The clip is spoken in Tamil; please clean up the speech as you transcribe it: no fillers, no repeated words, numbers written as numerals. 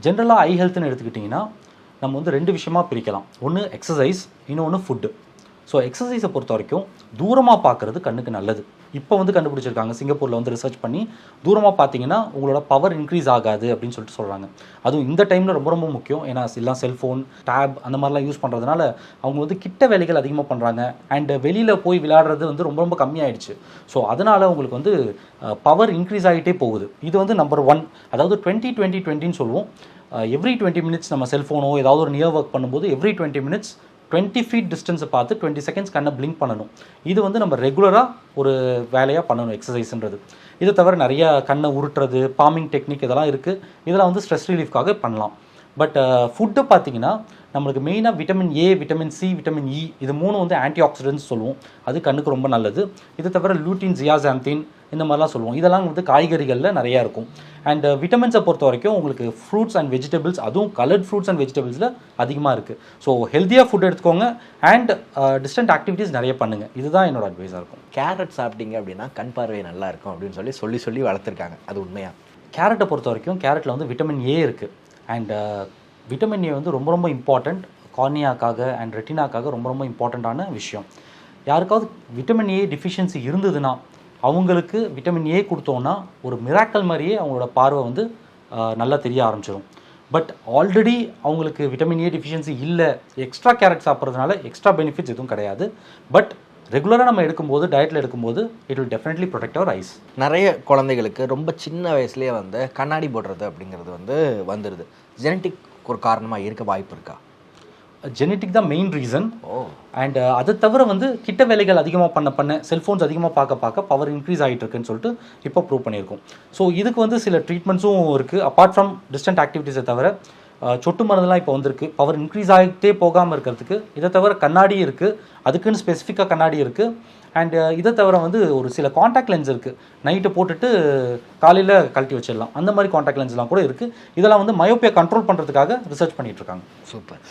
ஜென்ரலாக ஐ ஹெல்த்னு எடுத்துக்கிட்டிங்கன்னா நம்ம வந்து 2 விஷயமா பிரிக்கலாம். ஒன்று எக்ஸசைஸ், இன்னொன்று ஃபுட்டு. ஸோ எக்ஸசைஸை பொறுத்த வரைக்கும் தூரமாக பார்க்குறது கண்ணுக்கு நல்லது. இப்போ வந்து கண்டுபிடிச்சிருக்காங்க, சிங்கப்பூரில் வந்து ரிசர்ச் பண்ணி தூரமாக பார்த்தீங்கன்னா உங்களோட பவர் இன்க்ரீஸ் ஆகாது அப்படின்னு சொல்லிட்டு சொல்கிறாங்க. அதுவும் இந்த டைமில் ரொம்ப ரொம்ப முக்கியம். ஏன்னா எல்லாம் செல்ஃபோன், டேப் அந்த மாதிரிலாம் யூஸ் பண்ணுறதுனால அவங்க வந்து கிட்ட வேலைகள் அதிகமாக பண்ணுறாங்க. அண்ட் வெளியில் போய் விளையாடுறது வந்து ரொம்ப ரொம்ப கம்மியாயிடுச்சு. ஸோ அதனால் உங்களுக்கு வந்து பவர் இன்க்ரீஸ் ஆகிட்டே போகுது. இது வந்து நம்பர் 1. அதாவது 20-20-20ன்னு சொல்லுவோம். எவ்ரி 20 மினிட்ஸ் நம்ம செல்ஃபோனோ ஏதாவது ஒரு நியர் ஒர்க் பண்ணும்போது எவ்ரி 20 மினிட்ஸ் 20 ஃபீட் டிஸ்டன்ஸை பார்த்து 20 செகண்ட்ஸ் கண்ணை பிளிங்க் பண்ணணும். இது வந்து நம்ம ரெகுலராக ஒரு வேலையாக பண்ணணும் எக்ஸசைஸ்ன்றது. இதை தவிர நிறைய கண்ணை உருட்டுறது, பாமிங் டெக்னிக் இதெல்லாம் இருக்குது. இதெல்லாம் வந்து ஸ்ட்ரெஸ் ரிலீஃப்காக பண்ணலாம். பட் ஃபுட்டு பார்த்தீங்கன்னா நம்மளுக்கு மெயினாக vitamin A, vitamin C, vitamin E இது 3 வந்து ஆன்டி ஆக்சிடென்ட்ஸ் சொல்லுவோம். அது கண்ணுக்கு ரொம்ப நல்லது. இதை தவிர லூட்டின், ஜியாசாந்தின் இந்த மாதிரிலாம் சொல்லுவோம். இதெல்லாம் வந்து காய்கறிகளில் நிறையா இருக்கும். அண்ட் விட்டமின்ஸை பொறுத்த வரைக்கும் உங்களுக்கு ஃப்ரூட்ஸ் அண்ட் வெஜிடபிள்ஸ், அதுவும் கலர்ட் ஃப்ரூட்ஸ் அண்ட் வெஜிடபிள்ஸில் அதிகமாக இருக்குது. ஸோ ஹெல்த்தியாக ஃபுட் எடுத்துக்கோங்க அண்ட் டிஸ்டன்ட் ஆக்டிவிட்டீஸ் நிறைய பண்ணுங்கள். இதுதான் என்னோட அட்வைஸாக இருக்கும். கேரட் சாப்பிட்டீங்க அப்படின்னா கண் பார்வை நல்லா இருக்கும் அப்படின்னு சொல்லி வளர்த்துருக்காங்க. அது உண்மையா? கேரட்டை பொறுத்த வரைக்கும் கேரட்டில் வந்து விட்டமின் ஏ இருக்குது. அண்ட் விட்டமின் ஏ வந்து ரொம்ப ரொம்ப இம்பார்ட்டண்ட். கார்னியாக்காக அண்ட் ரெட்டினாக்காக ரொம்ப ரொம்ப இம்பார்ட்டண்ட்டான விஷயம். யாருக்காவது விட்டமின் ஏ டிஃபிஷியன்சி இருந்ததுன்னா அவங்களுக்கு விட்டமின் ஏ கொடுத்தோன்னா ஒரு மிராக்கல் மாதிரியே அவங்களோட பார்வை வந்து நல்லா தெரிய ஆரம்பிச்சிடும். பட் ஆல்ரெடி அவங்களுக்கு விட்டமின் ஏ டிஃபிஷியன்சி இல்லை, எக்ஸ்ட்ரா கேரட் சாப்பிட்றதுனால எக்ஸ்ட்ரா பெனிஃபிட்ஸ் எதுவும் கிடையாது. பட் ரெகுலராக நம்ம எடுக்கும்போது, டயட்டில் எடுக்கும்போது it will definitely protect our eyes. நிறைய குழந்தைகளுக்கு ரொம்ப சின்ன வயசுலேயே வந்து கண்ணாடி போடுறது அப்படிங்கிறது வந்து வந்துடுது. ஜெனட்டிக் ஒரு காரணமாக இருக்க வாய்ப்பு இருக்கா? ஜெனட்டிக் தான் மெயின் ரீசன். அண்ட் அதை தவிர வந்து கிட்ட வேலைகள் அதிகமாக பண்ண செல்ஃபோன்ஸ் அதிகமாக பார்க்க பவர் இன்க்ரீஸ் ஆகிட்டு இருக்குன்னு சொல்லிட்டு இப்போ ப்ரூவ் பண்ணியிருக்கோம். ஸோ இதுக்கு வந்து சில ட்ரீட்மெண்ட்ஸும் இருக்குது. அப்பார்ட் ஃப்ரம் டிஸ்டன்ட் ஆக்டிவிட்டீஸை தவிர சொட்டு மருந்துலாம் இப்போ வந்திருக்கு பவர் இன்க்ரீஸ் ஆகிட்டே போகாமல் இருக்கிறதுக்கு. இதை தவிர கண்ணாடி இருக்குது, அதுக்குன்னு ஸ்பெசிஃபிக்காக கண்ணாடி இருக்குது. அண்ட் இதை தவிர வந்து ஒரு சில காண்டாக்ட் லென்ஸ் இருக்குது, நைட்டு போட்டுட்டு காலையில் கழட்டி வச்சிடலாம். அந்த மாதிரி காண்டாக்ட் லென்ஸ்லாம் கூட இருக்குது. இதெல்லாம் வந்து மயோப்பியா கண்ட்ரோல் பண்ணுறதுக்காக ரிசர்ச் பண்ணிகிட்ருக்காங்க. சூப்பர்.